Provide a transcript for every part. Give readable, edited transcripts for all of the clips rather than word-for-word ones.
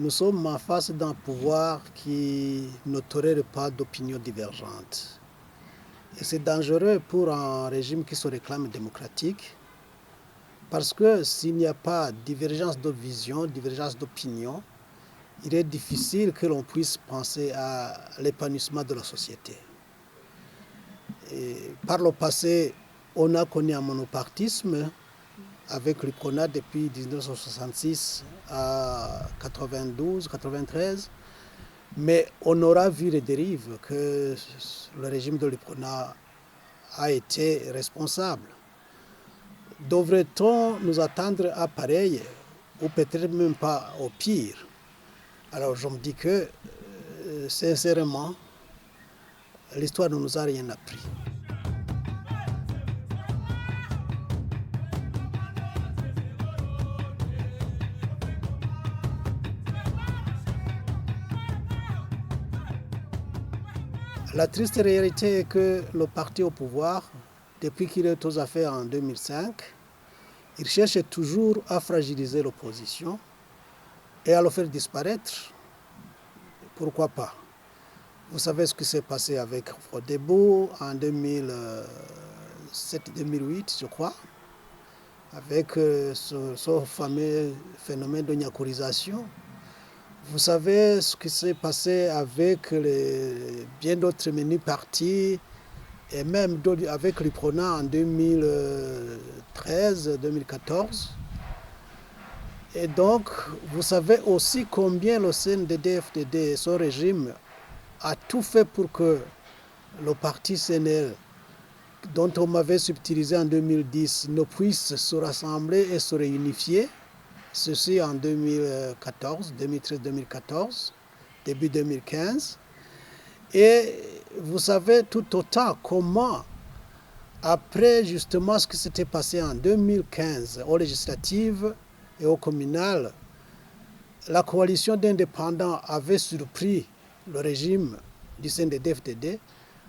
Nous sommes en face d'un pouvoir qui ne tolère pas d'opinions divergentes. Et c'est dangereux pour un régime qui se réclame démocratique, parce que s'il n'y a pas divergence de vision, divergence d'opinion, il est difficile que l'on puisse penser à l'épanouissement de la société. Et par le passé, on a connu un monopartisme avec l'UPRONA depuis 1966 à 92-93, mais on aura vu les dérives que le régime de l'UPRONA a été responsable. Devrait-on nous attendre à pareil, ou peut-être même pas au pire? Alors je me dis que, sincèrement, l'histoire ne nous a rien appris. La triste réalité est que le parti au pouvoir, depuis qu'il est aux affaires en 2005, il cherche toujours à fragiliser l'opposition et à le faire disparaître. Pourquoi pas? Vous savez ce qui s'est passé avec Frodebo en 2007-2008, je crois, avec ce fameux phénomène de nyakurisation. Vous savez ce qui s'est passé avec bien d'autres menus partis, et même avec l'UPRONA en 2013-2014. Et donc, vous savez aussi combien le CNDD-FDD et son régime a tout fait pour que le parti CNL, dont on m'avait subtilisé en 2010, ne puisse se rassembler et se réunifier. Ceci en 2014, 2013-2014, début 2015. Et vous savez tout autant comment, après justement ce qui s'était passé en 2015 aux législatives et aux communales, la coalition d'indépendants avait surpris le régime du CNDD-FDD.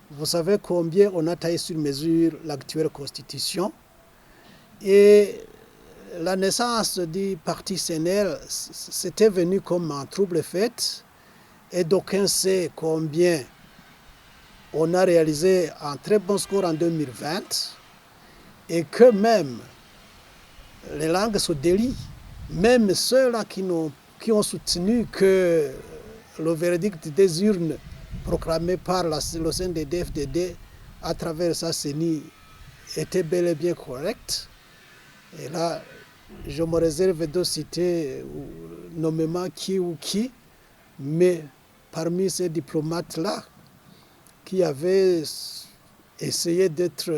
Vous savez combien on a taillé sur mesure l'actuelle constitution. Et la naissance du parti CNL, c'était venu comme un trouble fait. Et d'aucuns savent combien on a réalisé un très bon score en 2020 et que même les langues se délient. Même ceux-là qui ont soutenu que le verdict des urnes proclamé par le CNDD-FDD à travers sa CENI était bel et bien correct. Et là, je me réserve de citer nommément qui ou qui, mais parmi ces diplomates-là, qui avaient essayé d'être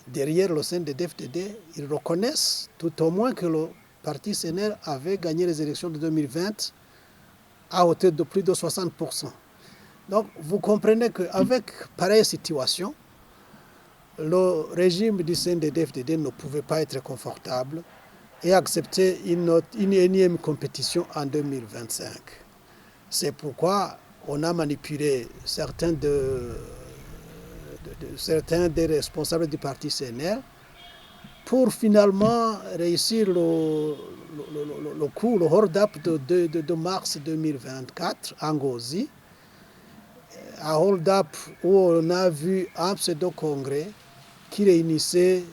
derrière le CNDD-FDD, ils reconnaissent tout au moins que le parti CNL avait gagné les élections de 2020 à hauteur de plus de 60%. Donc vous comprenez qu'avec pareille situation, le régime du CNDD-FDD ne pouvait pas être confortable et accepter une énième compétition en 2025. C'est pourquoi on a manipulé certains des responsables du parti CNL pour finalement réussir le coup, le hold-up de mars 2024 en Gozi. Un hold-up où on a vu un pseudo-congrès qui réunissait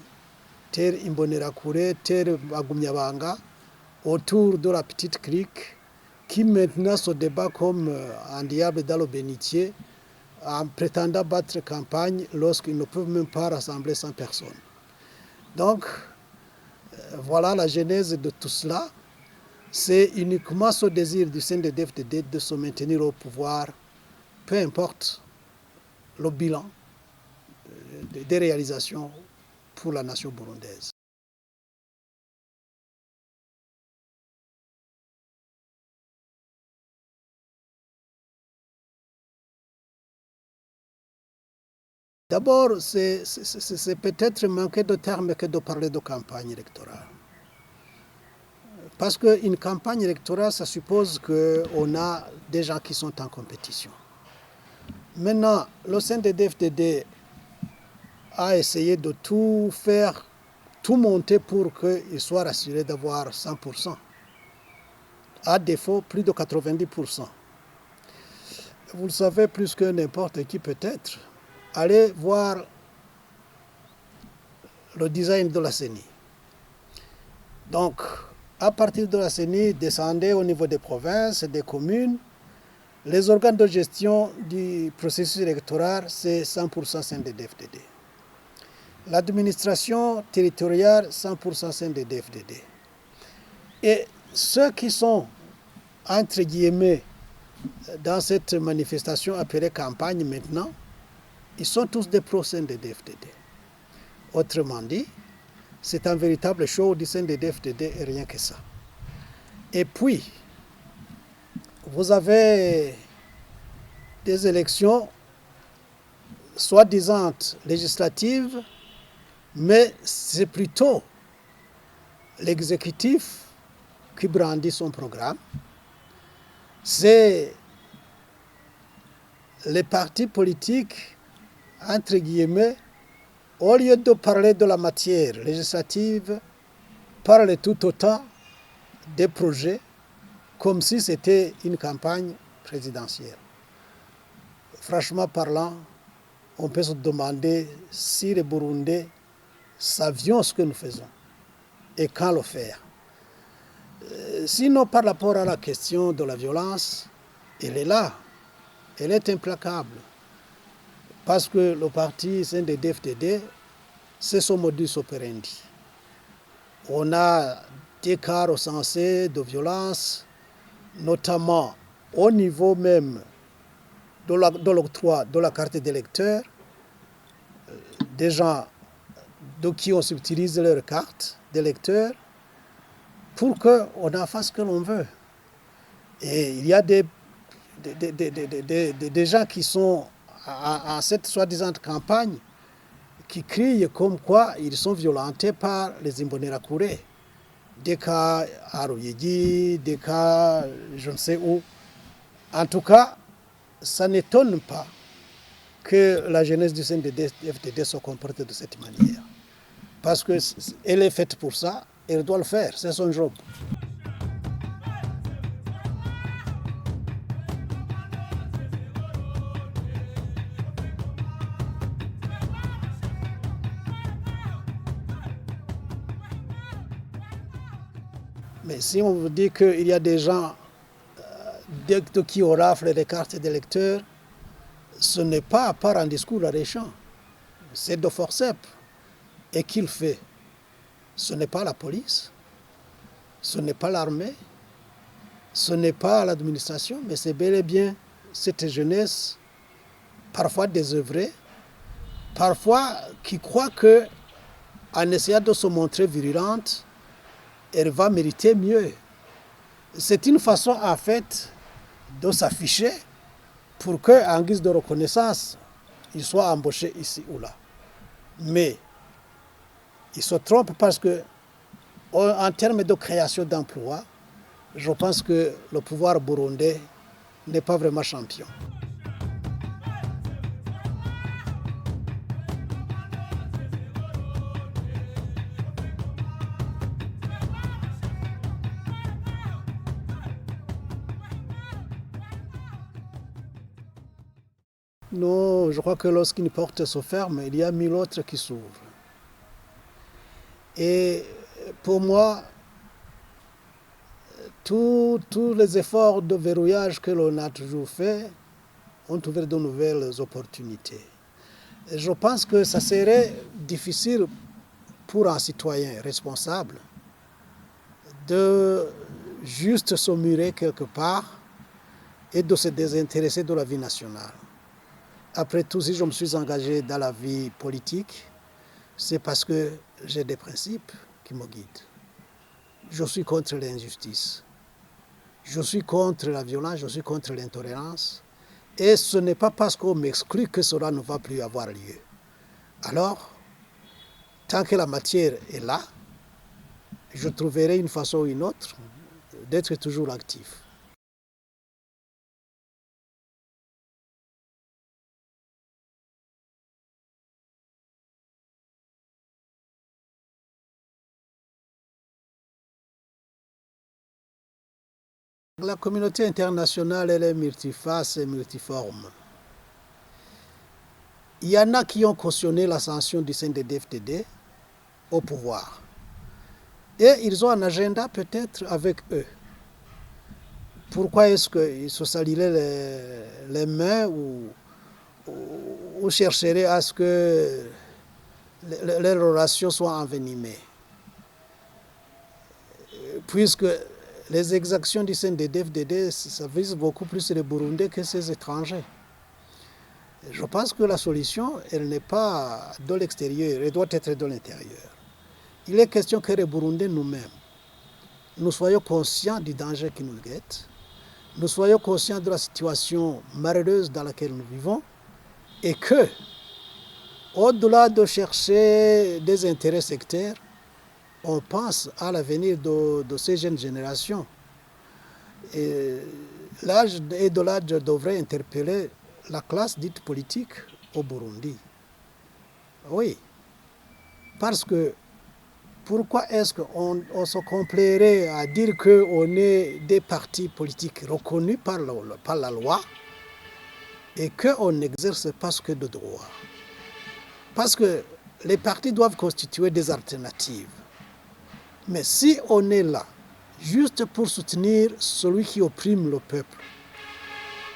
Terre Imbonerakure, Terre Bagumyabanga autour de la petite crique qui maintenant se débat comme un diable dans le bénitier en prétendant battre campagne lorsqu'ils ne peuvent même pas rassembler 100 personnes. Donc, voilà la genèse de tout cela. C'est uniquement ce désir du CNDD-FDD de se maintenir au pouvoir, peu importe le bilan des réalisations pour la nation burundaise. D'abord, c'est peut-être manquer de termes que de parler de campagne électorale. Parce qu'une campagne électorale, ça suppose qu'on a des gens qui sont en compétition. Maintenant, le CNDD-FDD a essayé de tout faire, tout monter pour qu'il soit rassuré d'avoir 100%. à défaut plus de 90%. Vous le savez plus que n'importe qui peut-être. Allez voir le design de la CENI. Donc, à partir de la CENI, descendez au niveau des provinces, des communes. Les organes de gestion du processus électoral, c'est 100% CNDD-FDD. L'administration territoriale, 100% CNDD-FDD. Et ceux qui sont, entre guillemets, dans cette manifestation appelée campagne maintenant, ils sont tous des pro-CNDD-FDD. Autrement dit, c'est un véritable show du CNDD-FDD et rien que ça. Et puis, vous avez des élections soi-disant législatives, mais c'est plutôt l'exécutif qui brandit son programme. C'est les partis politiques, entre guillemets, au lieu de parler de la matière législative, parlent tout autant des projets comme si c'était une campagne présidentielle. Franchement parlant, on peut se demander si les Burundais savions ce que nous faisons et quand le faire. Sinon, par rapport à la question de la violence, elle est là, elle est implacable. Parce que le parti CNDD-FDD, c'est son modus operandi. On a des cas recensés de violence, notamment au niveau même de l'octroi de la carte d'électeur, des gens de qui on subtilise leur carte d'électeur pour qu'on en fasse ce que l'on veut. Et il y a des gens qui sont à cette soi-disant campagne qui crient comme quoi ils sont violentés par les Imbonerakure. Des cas à Ruyigi, des cas je ne sais où. En tout cas, ça n'étonne pas que la jeunesse du CNDD-FDD se comporte de cette manière. Parce qu'elle est faite pour ça, elle doit le faire, c'est son job. Mais si on vous dit qu'il y a des gens de qui on rafle les cartes d'électeurs, ce n'est pas à part un discours alléchant, c'est de forceps. Et qu'il fait? Ce n'est pas la police, ce n'est pas l'armée, ce n'est pas l'administration, mais c'est bel et bien cette jeunesse, parfois désœuvrée, parfois qui croit qu'en essayant de se montrer virulente, elle va mériter mieux. C'est une façon en fait de s'afficher pour qu'en guise de reconnaissance, il soit embauché ici ou là. Mais il se trompe parce que, en termes de création d'emplois, je pense que le pouvoir burundais n'est pas vraiment champion. Non, je crois que lorsqu'une porte se ferme, il y a 1000 autres qui s'ouvrent. Et pour moi, tous les efforts de verrouillage que l'on a toujours fait ont ouvert de nouvelles opportunités. Et je pense que ça serait difficile pour un citoyen responsable de juste se murer quelque part et de se désintéresser de la vie nationale. Après tout, si je me suis engagé dans la vie politique, c'est parce que j'ai des principes qui me guident. Je suis contre l'injustice. Je suis contre la violence, je suis contre l'intolérance. Et ce n'est pas parce qu'on m'exclut que cela ne va plus avoir lieu. Alors, tant que la matière est là, je trouverai une façon ou une autre d'être toujours actif. La communauté internationale, elle est multiface et multiforme. Il y en a qui ont cautionné l'ascension du CNDD-FDD au pouvoir. Et ils ont un agenda peut-être avec eux. Pourquoi est-ce qu'ils se saliraient les mains ou chercheraient à ce que les relations soient envenimées? Puisque les exactions du CNDD-FDD, ça vise beaucoup plus les Burundais que ces étrangers. Je pense que la solution, elle n'est pas de l'extérieur, elle doit être de l'intérieur. Il est question que les Burundais nous-mêmes, nous soyons conscients du danger qui nous guette, nous soyons conscients de la situation malheureuse dans laquelle nous vivons, et que, au-delà de chercher des intérêts sectaires, on pense à l'avenir de ces jeunes générations. Et l'âge et de l'âge devrait interpeller la classe dite politique au Burundi. Oui, parce que pourquoi est-ce qu'on se complairait à dire qu'on est des partis politiques reconnus par la loi et qu'on n'exerce pas ce que de droit? Parce que les partis doivent constituer des alternatives. Mais si on est là, juste pour soutenir celui qui opprime le peuple,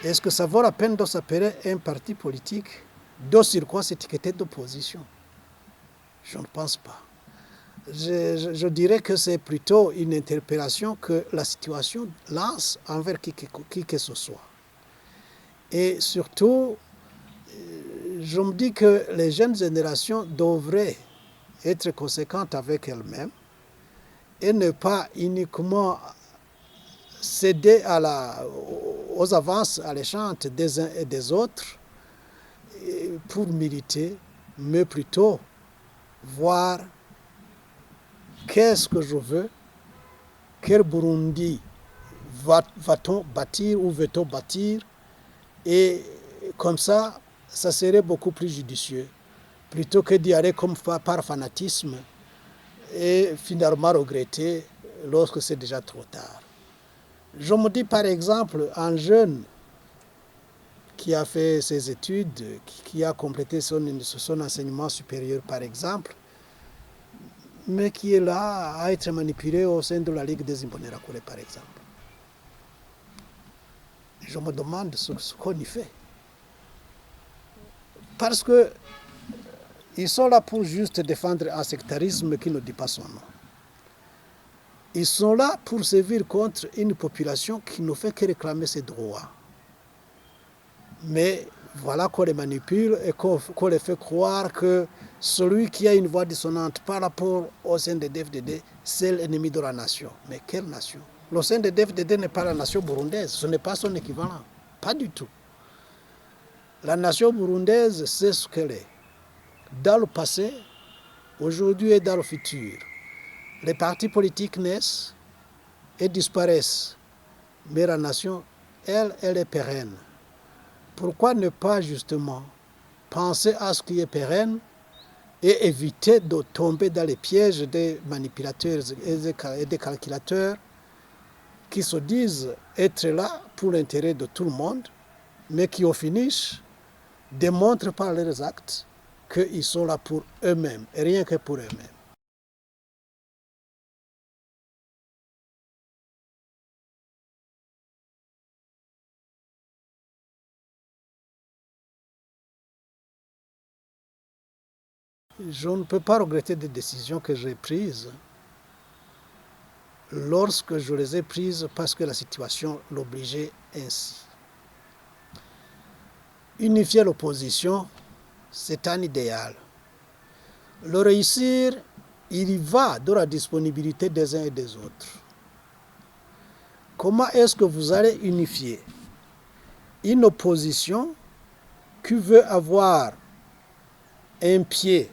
est-ce que ça vaut la peine de s'appeler un parti politique, de sur quoi s'étiqueter d'opposition? Je ne pense pas. Je dirais que c'est plutôt une interpellation que la situation lance envers qui que ce soit. Et surtout, je me dis que les jeunes générations devraient être conséquentes avec elles-mêmes et ne pas uniquement céder aux avances alléchantes des uns et des autres pour militer, mais plutôt voir qu'est-ce que je veux, quel Burundi va-t-on bâtir ou veut-on bâtir, et comme ça serait beaucoup plus judicieux, plutôt que d'y aller comme par fanatisme et finalement regretter lorsque c'est déjà trop tard. Je me dis par exemple, un jeune qui a fait ses études, qui a complété son enseignement supérieur par exemple, mais qui est là à être manipulé au sein de la Ligue des Imbonerakure par exemple. Je me demande ce qu'on y fait. Parce que ils sont là pour juste défendre un sectarisme qui ne dit pas son nom. Ils sont là pour servir contre une population qui ne fait que réclamer ses droits. Mais voilà qu'on les manipule et qu'on les fait croire que celui qui a une voix dissonante par rapport au CNDD-FDD, c'est l'ennemi de la nation. Mais quelle nation? Le CNDD-FDD n'est pas la nation burundaise, ce n'est pas son équivalent. Pas du tout. La nation burundaise, c'est ce qu'elle est. Dans le passé, aujourd'hui et dans le futur, les partis politiques naissent et disparaissent. Mais la nation, elle est pérenne. Pourquoi ne pas justement penser à ce qui est pérenne et éviter de tomber dans les pièges des manipulateurs et des calculateurs qui se disent être là pour l'intérêt de tout le monde, mais qui au finish démontrent par leurs actes qu'ils sont là pour eux-mêmes, et rien que pour eux-mêmes. Je ne peux pas regretter des décisions que j'ai prises lorsque je les ai prises parce que la situation l'obligeait ainsi. Unifier l'opposition, c'est un idéal. Le réussir, il y va de la disponibilité des uns et des autres. Comment est-ce que vous allez unifier une opposition qui veut avoir un pied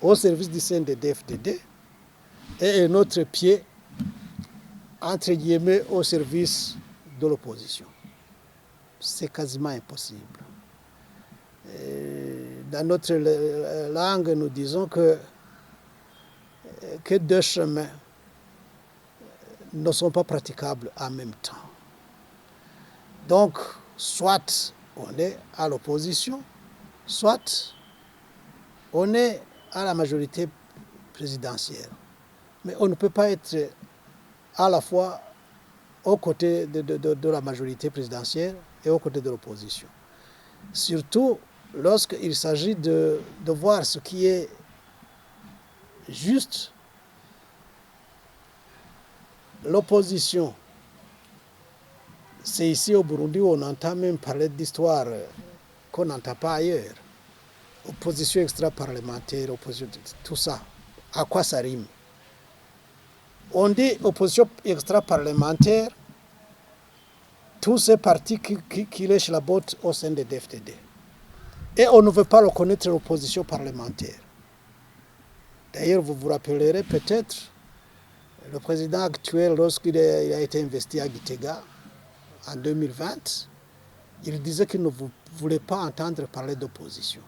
au service du CNDD-FDD et un autre pied, entre guillemets, au service de l'opposition? C'est quasiment impossible. Dans notre langue, nous disons que deux chemins ne sont pas praticables en même temps. Donc, soit on est à l'opposition, soit on est à la majorité présidentielle. Mais on ne peut pas être à la fois aux côtés de la majorité présidentielle et aux côtés de l'opposition. Surtout lorsqu'il s'agit de voir ce qui est juste. L'opposition, c'est ici au Burundi où on entend même parler d'histoire qu'on n'entend pas ailleurs. Opposition extra-parlementaire, opposition, tout ça. À quoi ça rime? On dit opposition extra-parlementaire, tous ces partis qui lèchent la botte au sein des DFDD. Et on ne veut pas reconnaître l'opposition parlementaire. D'ailleurs, vous vous rappellerez peut-être, le président actuel, lorsqu'il a été investi à Gitega, en 2020, il disait qu'il ne voulait pas entendre parler d'opposition.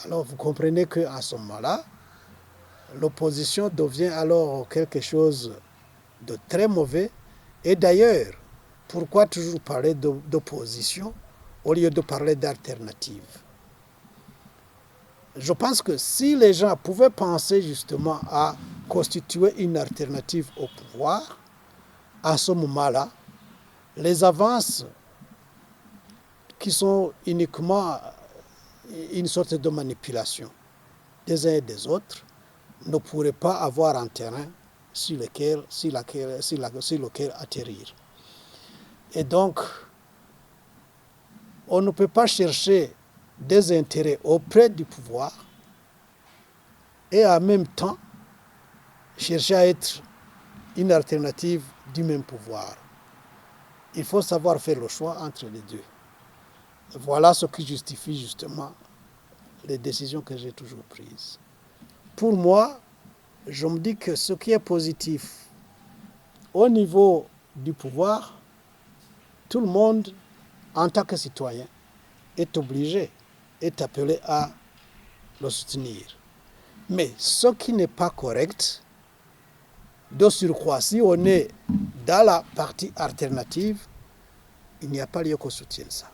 Alors vous comprenez qu'à ce moment-là, l'opposition devient alors quelque chose de très mauvais. Et d'ailleurs, pourquoi toujours parler d'opposition au lieu de parler d'alternative? Je pense que si les gens pouvaient penser justement à constituer une alternative au pouvoir, à ce moment-là, les avances qui sont uniquement une sorte de manipulation des uns et des autres ne pourraient pas avoir un terrain sur lequel atterrir. Et donc, on ne peut pas chercher des intérêts auprès du pouvoir et en même temps chercher à être une alternative du même pouvoir. Il faut savoir faire le choix entre les deux. Voilà ce qui justifie justement les décisions que j'ai toujours prises. Pour moi, je me dis que ce qui est positif au niveau du pouvoir, tout le monde, en tant que citoyen, est obligé, est appelé à le soutenir. Mais ce qui n'est pas correct, de surcroît, si on est dans la partie alternative, il n'y a pas lieu qu'on soutienne ça.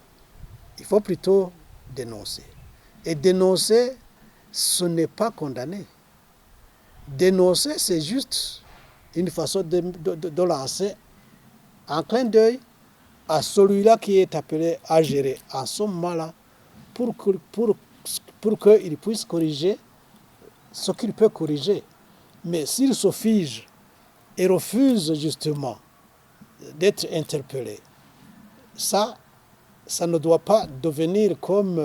Il faut plutôt dénoncer. Et dénoncer, ce n'est pas condamner. Dénoncer, c'est juste une façon de lancer un clin d'œil à celui-là qui est appelé à gérer en ce moment-là pour qu'il puisse corriger ce qu'il peut corriger. Mais s'il se fige et refuse justement d'être interpellé, ça ne doit pas devenir comme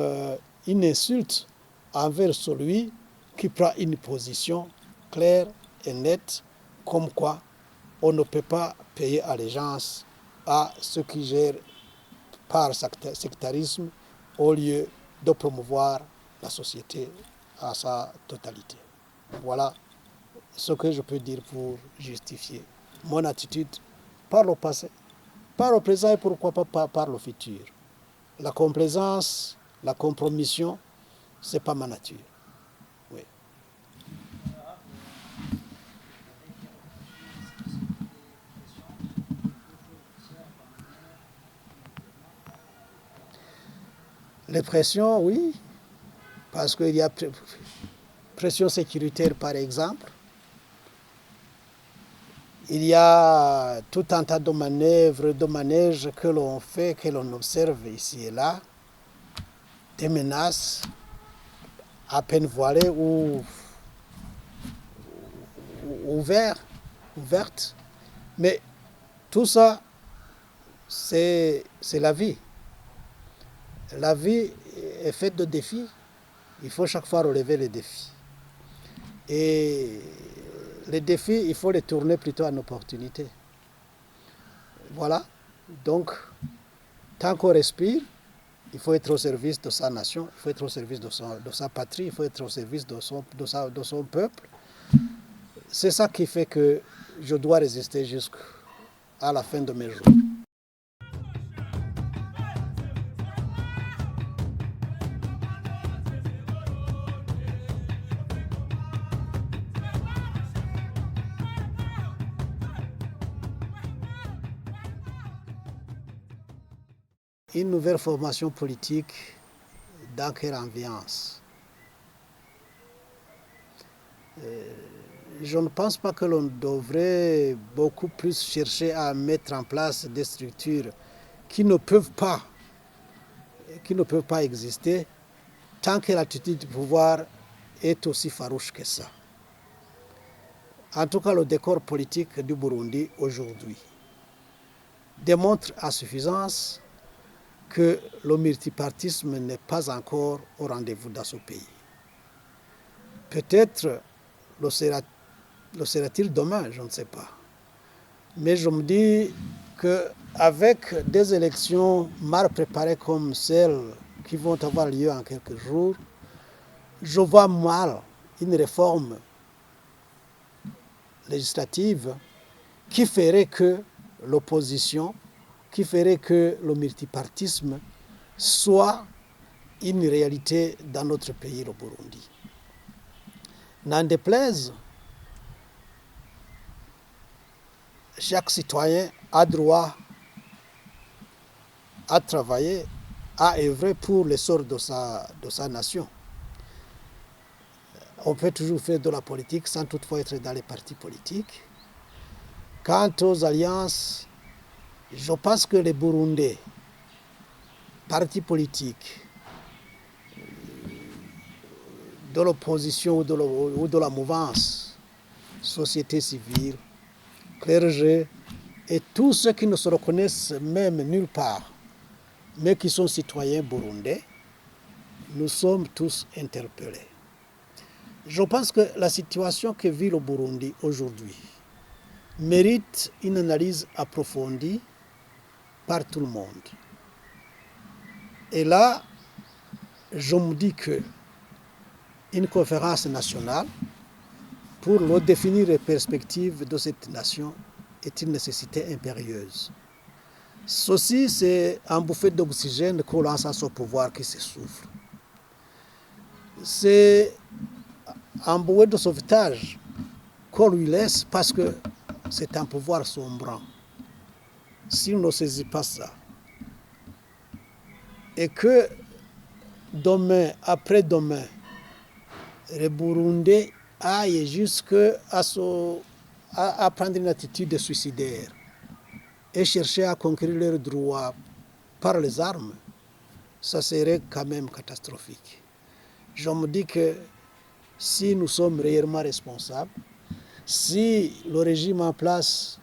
une insulte envers celui qui prend une position claire et nette, comme quoi on ne peut pas payer allégeance à ceux qui gèrent par sectarisme au lieu de promouvoir la société à sa totalité. Voilà ce que je peux dire pour justifier mon attitude par le passé, par le présent et pourquoi pas par le futur. La complaisance, la compromission, ce n'est pas ma nature. Oui. Les pressions, oui, parce qu'il y a pression sécuritaire par exemple. Il y a tout un tas de manœuvres, de manèges que l'on fait, que l'on observe ici et là, des menaces à peine voilées ou ouvertes. Mais tout ça, c'est la vie. La vie est faite de défis. Il faut chaque fois relever les défis. Et les défis, il faut les tourner plutôt en opportunité. Voilà. Donc, tant qu'on respire, il faut être au service de sa nation, il faut être au service de sa patrie, il faut être au service de son peuple. C'est ça qui fait que je dois résister jusqu'à la fin de mes jours. une nouvelle formation politique, dans quelle ambiance? Je ne pense pas que l'on devrait beaucoup plus chercher à mettre en place des structures qui ne peuvent pas exister tant que l'attitude du pouvoir est aussi farouche que ça. En tout cas, le décor politique du Burundi aujourd'hui démontre à suffisance que le multipartisme n'est pas encore au rendez-vous dans ce pays. Peut-être le sera-t-il demain, je ne sais pas. Mais je me dis qu'avec des élections mal préparées comme celles qui vont avoir lieu en quelques jours, je vois mal une réforme législative qui ferait que l'opposition, qui ferait que le multipartisme soit une réalité dans notre pays, le Burundi. N'en déplaise, chaque citoyen a droit à travailler, à œuvrer pour l'essor de sa nation. On peut toujours faire de la politique sans toutefois être dans les partis politiques. Quant aux alliances, je pense que les Burundais, partis politiques, de l'opposition ou de la mouvance, société civile, clergé, et tous ceux qui ne se reconnaissent même nulle part, mais qui sont citoyens burundais, nous sommes tous interpellés. Je pense que la situation que vit le Burundi aujourd'hui mérite une analyse approfondie par tout le monde. Et là, je me dis qu'une conférence nationale pour redéfinir les perspectives de cette nation est une nécessité impérieuse. Ceci, c'est un bouffée d'oxygène qu'on lance à son pouvoir qui s'essouffle. C'est un bouée de sauvetage qu'on lui laisse parce que c'est un pouvoir sombrant. S'il ne saisit pas ça, et que demain, après-demain, les Burundais aillent jusqu'à prendre une attitude suicidaire et chercher à conquérir leurs droits par les armes, ça serait quand même catastrophique. Je me dis que si nous sommes réellement responsables, si le régime en place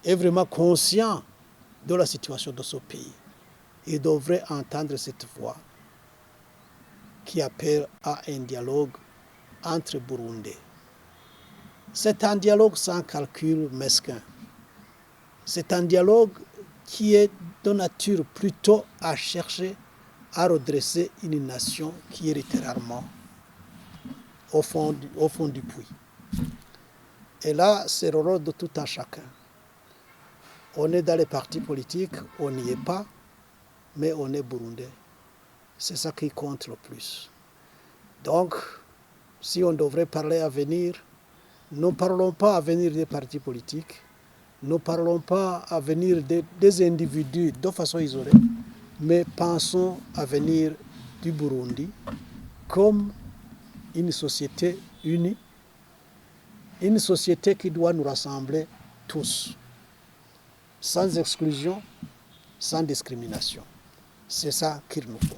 est vraiment conscient de la situation de ce pays, il devrait entendre cette voix qui appelle à un dialogue entre Burundais. C'est un dialogue sans calcul mesquin. C'est un dialogue qui est de nature plutôt à chercher à redresser une nation qui est littéralement au fond du puits. Et là, c'est le rôle de tout un chacun. On est dans les partis politiques, on n'y est pas, mais on est burundais. C'est ça qui compte le plus. Donc, si on devrait parler à venir, ne parlons pas à venir des partis politiques, ne parlons pas à venir des individus de façon isolée, mais pensons à venir du Burundi comme une société unie, une société qui doit nous rassembler tous, sans exclusion, sans discrimination. C'est ça qu'il nous faut.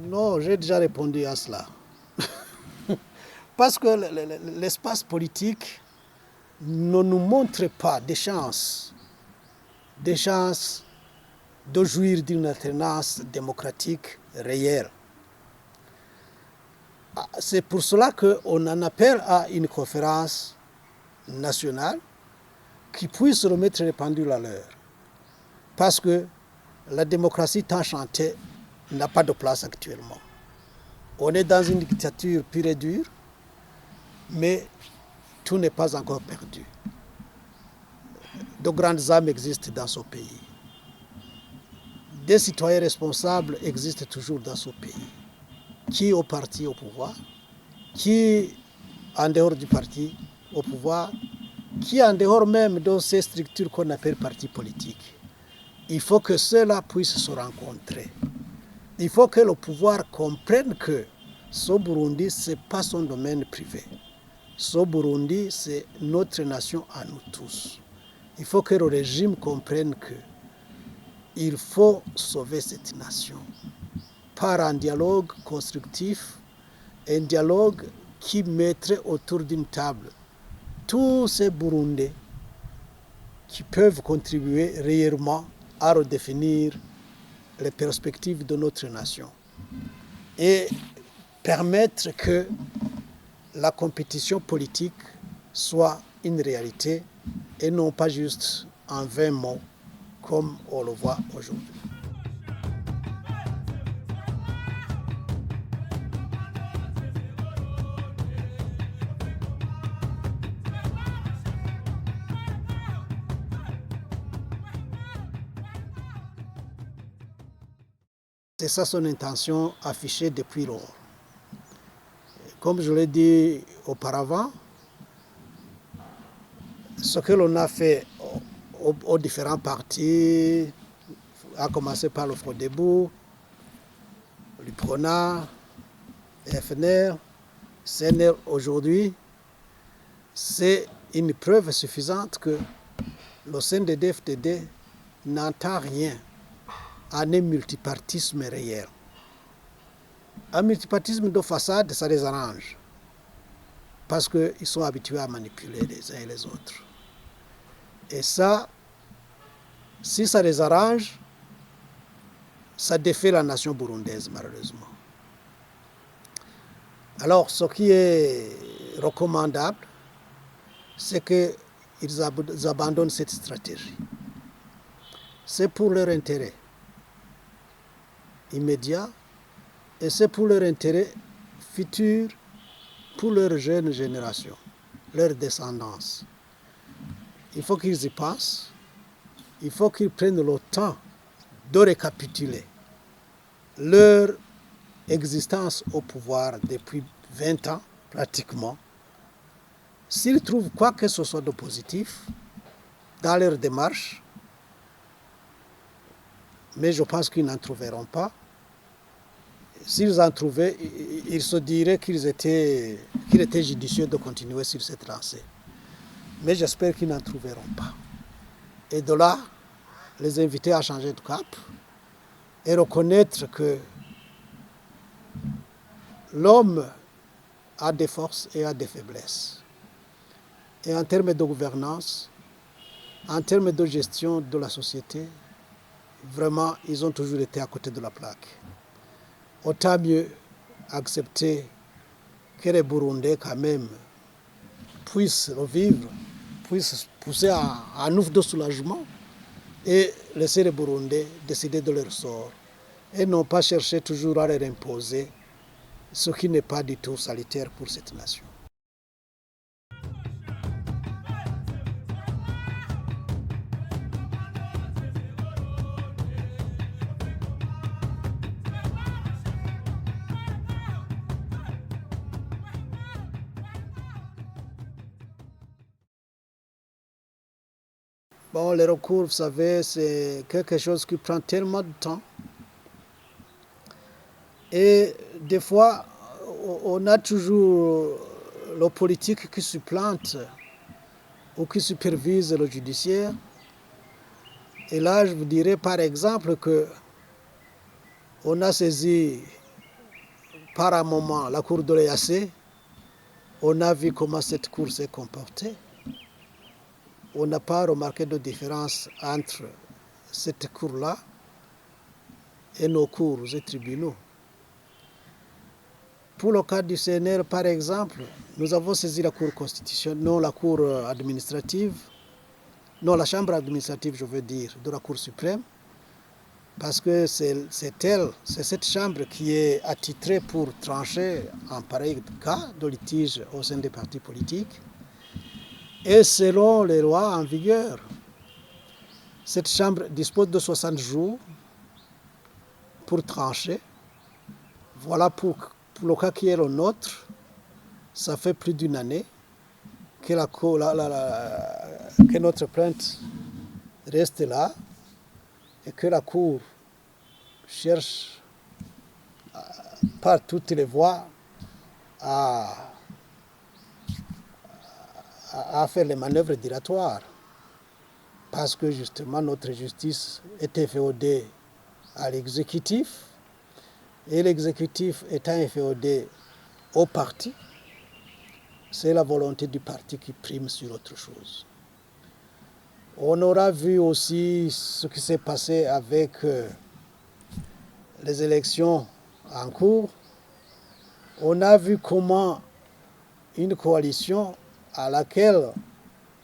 Non, j'ai déjà répondu à cela. Parce que l'espace politique ne nous montre pas des chances de jouir d'une alternance démocratique réelle. C'est pour cela qu'on en appelle à une conférence nationale qui puisse remettre les pendules à l'heure. Parce que la démocratie tant chantée n'a pas de place actuellement. On est dans une dictature pure et dure, mais tout n'est pas encore perdu. De grandes âmes existent dans ce pays. des citoyens responsables existent toujours dans ce pays, qui au parti au pouvoir, qui en dehors du parti au pouvoir, qui en dehors même de ces structures qu'on appelle partis politiques. Il faut que ceux-là puissent se rencontrer. Il faut que le pouvoir comprenne que ce Burundi, ce n'est pas son domaine privé. Ce Burundi, c'est notre nation à nous tous. Il faut que le régime comprenne qu'il faut sauver cette nation par un dialogue constructif, un dialogue qui mettrait autour d'une table tous ces Burundais qui peuvent contribuer réellement à redéfinir les perspectives de notre nation et permettre que la compétition politique soit une réalité et non pas juste en vain mots comme on le voit aujourd'hui. C'est ça son intention affichée depuis lors. Comme je l'ai dit auparavant, ce que l'on a fait aux différents partis, à commencer par le FRODEBU, l'UPRONA, FNR, CNR aujourd'hui, c'est une preuve suffisante que le CNDD-FDD n'entend rien à un multipartisme réel. Un multipartisme de façade, ça les arrange. Parce qu'ils sont habitués à manipuler les uns et les autres. Et ça, si ça les arrange, ça défait la nation burundaise, malheureusement. Alors, ce qui est recommandable, c'est qu'ils abandonnent cette stratégie. C'est pour leur intérêt immédiat et c'est pour leur intérêt futur, pour leur jeune génération, leur descendance. Il faut qu'ils y pensent, il faut qu'ils prennent le temps de récapituler leur existence au pouvoir depuis 20 ans, pratiquement. S'ils trouvent quoi que ce soit de positif dans leur démarche, mais je pense qu'ils n'en trouveront pas. S'ils en trouvaient, ils se diraient qu'il était judicieux de continuer sur cette lancée. Mais j'espère qu'ils n'en trouveront pas. Et de là, les inviter à changer de cap et reconnaître que l'homme a des forces et a des faiblesses. Et en termes de gouvernance, en termes de gestion de la société, vraiment, ils ont toujours été à côté de la plaque. Autant mieux accepter que les Burundais, quand même, puissent revivre, puissent pousser un ouf de soulagement et laisser les Burundais décider de leur sort et non pas chercher toujours à leur imposer ce qui n'est pas du tout salutaire pour cette nation. Bon, les recours, vous savez, c'est quelque chose qui prend tellement de temps. Et des fois, on a toujours le politique qui supplante ou qui supervise le judiciaire. Et là, je vous dirais par exemple que on a saisi par un moment la cour de l'EAC. On a vu comment cette cour s'est comportée. On n'a pas remarqué de différence entre cette cour-là et nos cours et tribunaux. Pour le cas du CNR, par exemple, nous avons saisi la Cour constitutionnelle, non la Cour administrative, non la Chambre administrative, je veux dire, de la Cour suprême, parce que c'est cette Chambre qui est attitrée pour trancher en pareil cas de litige au sein des partis politiques. Et selon les lois en vigueur, cette Chambre dispose de 60 jours pour trancher. Voilà pour le cas qui est le nôtre, ça fait plus d'une année que, que notre plainte reste là et que la Cour cherche par toutes les voies à faire les manœuvres dilatoires. Parce que justement notre justice est inféodée à l'exécutif, et l'exécutif étant inféodé au parti, c'est la volonté du parti qui prime sur autre chose. On aura vu aussi ce qui s'est passé avec les élections en cours. On a vu comment une coalition à laquelle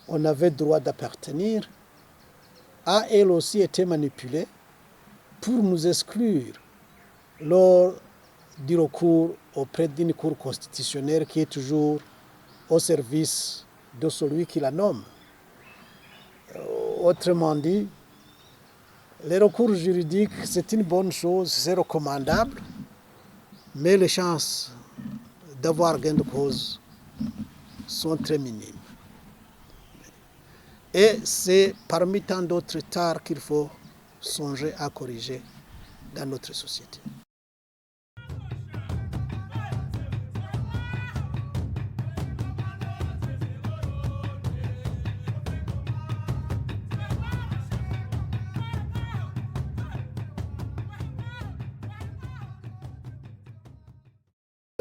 on avait droit d'appartenir a elle aussi été manipulée pour nous exclure lors du recours auprès d'une cour constitutionnelle qui est toujours au service de celui qui la nomme. Autrement dit, les recours juridiques, c'est une bonne chose, c'est recommandable, mais les chances d'avoir gain de cause sont très minimes. Et c'est parmi tant d'autres tares qu'il faut songer à corriger dans notre société.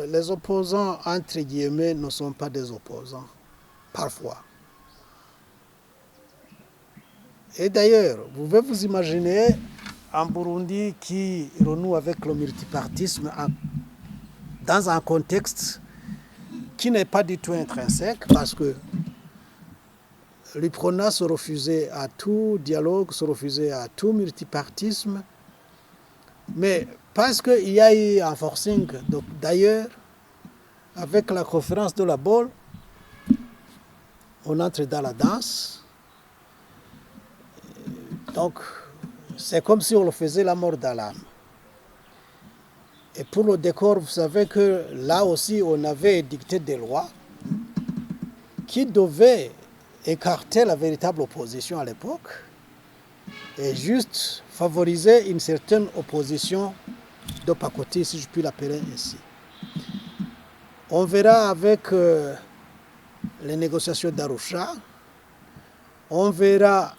Les opposants, entre guillemets, ne sont pas des opposants, parfois. Et d'ailleurs, vous pouvez vous imaginer un Burundi qui renoue avec le multipartisme dans un contexte qui n'est pas du tout intrinsèque, parce que l'UPRONA se refusait à tout dialogue, se refusait à tout multipartisme, mais parce qu'il y a eu un forcing d'ailleurs, avec la conférence de la Baule, on entre dans la danse. Donc, c'est comme si on le faisait la mort dans l'âme. Et pour le décor, vous savez que là aussi, on avait dicté des lois qui devaient écarter la véritable opposition à l'époque et juste favoriser une certaine opposition de pacotille, si je puis l'appeler ainsi. On verra avec les négociations d'Arusha, on verra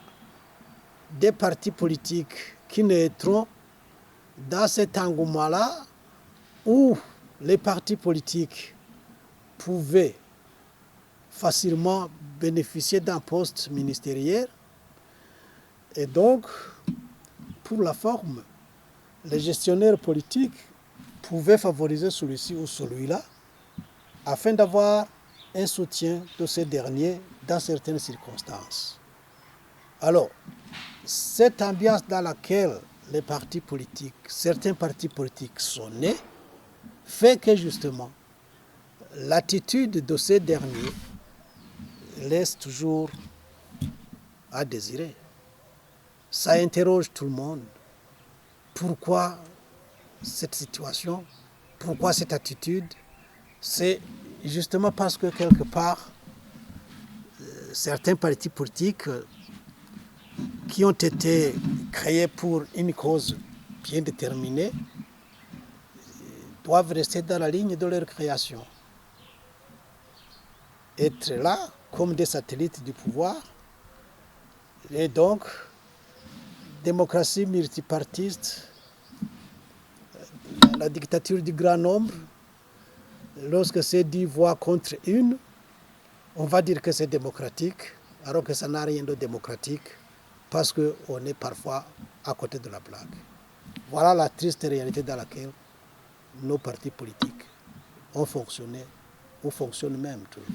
des partis politiques qui naîtront dans cet engouement-là où les partis politiques pouvaient facilement bénéficier d'un poste ministériel. Et donc, pour la forme, les gestionnaires politiques pouvaient favoriser celui-ci ou celui-là afin d'avoir un soutien de ces derniers dans certaines circonstances. Alors, cette ambiance dans laquelle les partis politiques, certains partis politiques sont nés, fait que justement, l'attitude de ces derniers laisse toujours à désirer. Ça interroge tout le monde. Pourquoi cette situation? Pourquoi cette attitude? C'est justement parce que quelque part, certains partis politiques qui ont été créés pour une cause bien déterminée doivent rester dans la ligne de leur création. Être là comme des satellites du pouvoir. Et donc, démocratie multipartiste, la dictature du grand nombre, lorsque c'est 10 voix contre une, on va dire que c'est démocratique, alors que ça n'a rien de démocratique, parce qu'on est parfois à côté de la blague. Voilà la triste réalité dans laquelle nos partis politiques ont fonctionné, ou fonctionnent même toujours.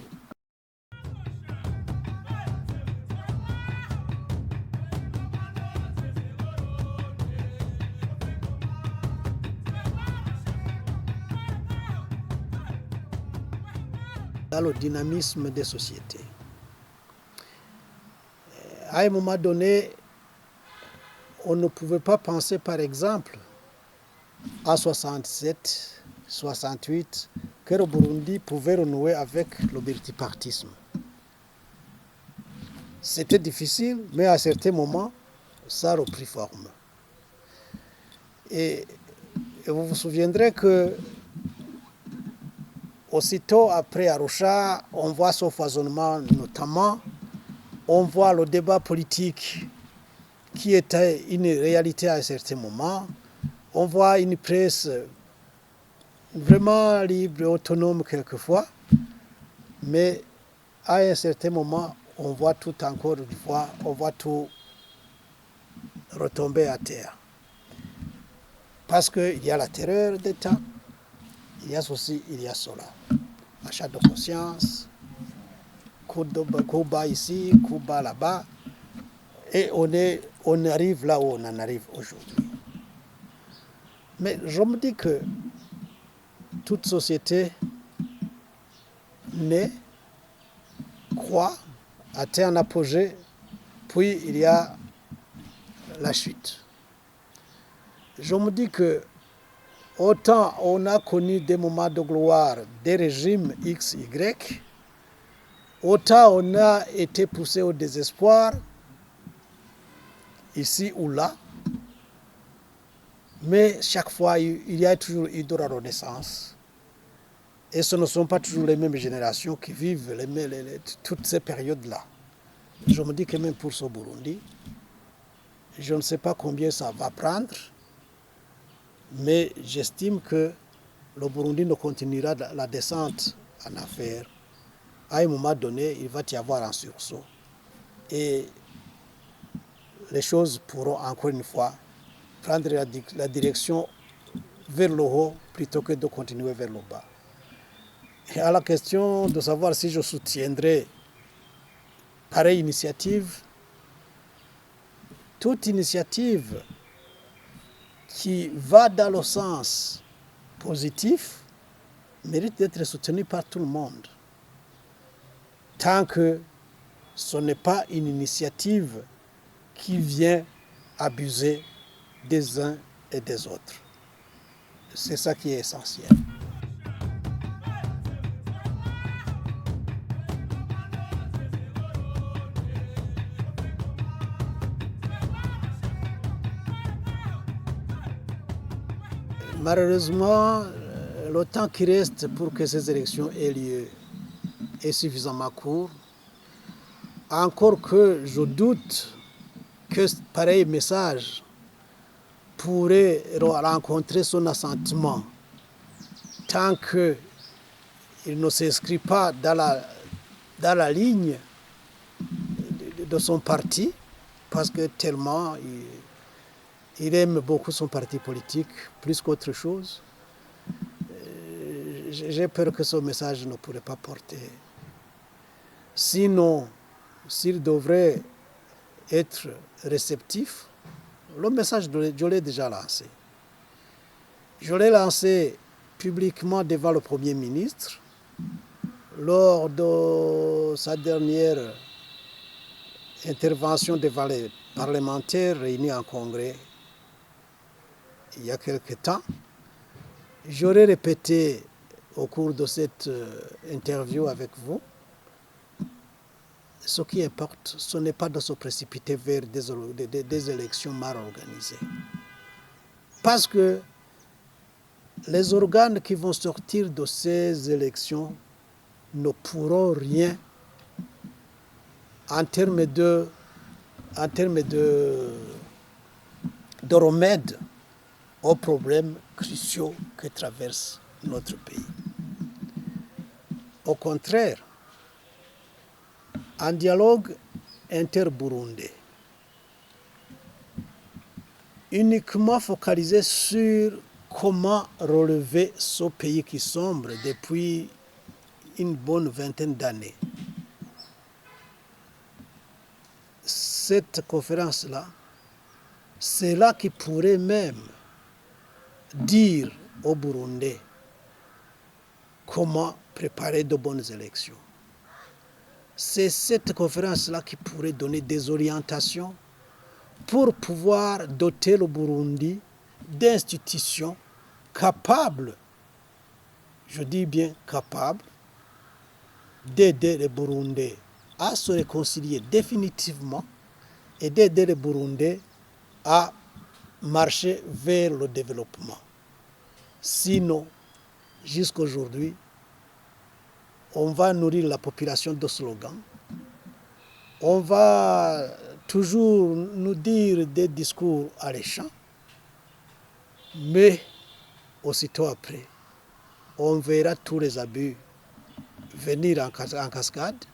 Dans le dynamisme des sociétés. À un moment donné, on ne pouvait pas penser, par exemple, en 67, 68, que le Burundi pouvait renouer avec le multipartisme. C'était difficile, mais à certains moments, ça a repris forme. Et vous vous souviendrez que aussitôt après Arusha, on voit ce foisonnement notamment, on voit le débat politique qui était une réalité à un certain moment, on voit une presse vraiment libre et autonome quelquefois, mais à un certain moment, on voit tout encore une fois, on voit tout retomber à terre. Parce qu'il y a la terreur d'État, il y a cela. Achat de conscience, coup bas ici, coup bas là-bas, et on arrive là où on en arrive aujourd'hui. Mais je me dis que toute société naît, croît, atteint un apogée, puis il y a la chute. Je me dis que autant on a connu des moments de gloire des régimes X, Y, autant on a été poussé au désespoir, ici ou là, mais chaque fois il y a toujours eu de la renaissance. Et ce ne sont pas toujours les mêmes générations qui vivent toutes ces périodes-là. Je me dis que même pour ce Burundi, je ne sais pas combien ça va prendre, mais j'estime que le Burundi ne continuera la descente en affaires. À un moment donné, il va y avoir un sursaut. Et les choses pourront encore une fois prendre la direction vers le haut plutôt que de continuer vers le bas. Et à la question de savoir si je soutiendrai pareille initiative, toute initiative qui va dans le sens positif mérite d'être soutenue par tout le monde. Tant que ce n'est pas une initiative qui vient abuser des uns et des autres. C'est ça qui est essentiel. Malheureusement, le temps qui reste pour que ces élections aient lieu est suffisamment court. Encore que je doute que pareil message pourrait rencontrer son assentiment tant qu'il ne s'inscrit pas dans la ligne de son parti, parce que tellement il aime beaucoup son parti politique, plus qu'autre chose. J'ai peur que ce message ne pourrait pas porter. Sinon, s'il devrait être réceptif, le message, je l'ai déjà lancé. Je l'ai lancé publiquement devant le Premier ministre lors de sa dernière intervention devant les parlementaires réunis en congrès il y a quelque temps. J'aurais répété au cours de cette interview avec vous, ce qui importe, ce n'est pas de se précipiter vers des élections mal organisées. Parce que les organes qui vont sortir de ces élections ne pourront rien en termes de remède aux problèmes cruciaux que traverse notre pays. Au contraire, un dialogue inter-burundais, uniquement focalisé sur comment relever ce pays qui sombre depuis une bonne vingtaine d'années. Cette conférence-là, c'est là qui pourrait même dire aux Burundais comment préparer de bonnes élections. C'est cette conférence-là qui pourrait donner des orientations pour pouvoir doter le Burundi d'institutions capable, je dis bien capable, d'aider les Burundais à se réconcilier définitivement et d'aider les Burundais à marcher vers le développement. Sinon, jusqu'aujourd'hui, on va nourrir la population de slogans, on va toujours nous dire des discours alléchants, mais aussitôt après, on verra tous les abus venir en cascade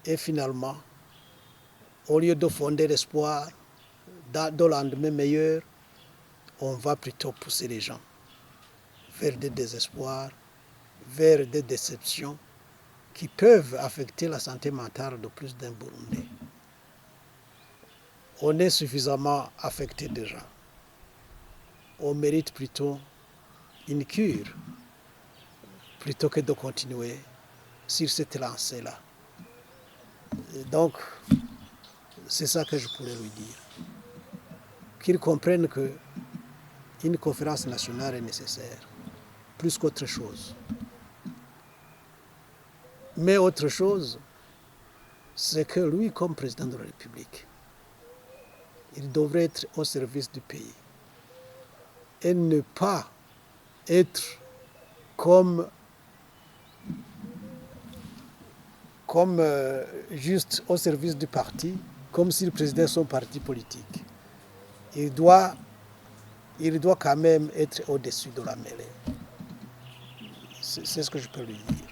et finalement, au lieu de fonder l'espoir d'un lendemain meilleur, on va plutôt pousser les gens vers des désespoirs, vers des déceptions qui peuvent affecter la santé mentale de plus d'un Burundais. On est suffisamment affecté déjà. On mérite plutôt une cure plutôt que de continuer sur cette lancée-là. Donc, c'est ça que je pourrais lui dire. Qu'il comprenne qu'une conférence nationale est nécessaire, plus qu'autre chose. Mais autre chose, c'est que lui, comme président de la République, il devrait être au service du pays et ne pas être comme juste au service du parti, comme s'il présidait son parti politique. Il doit quand même être au-dessus de la mêlée. C'est ce que je peux lui dire.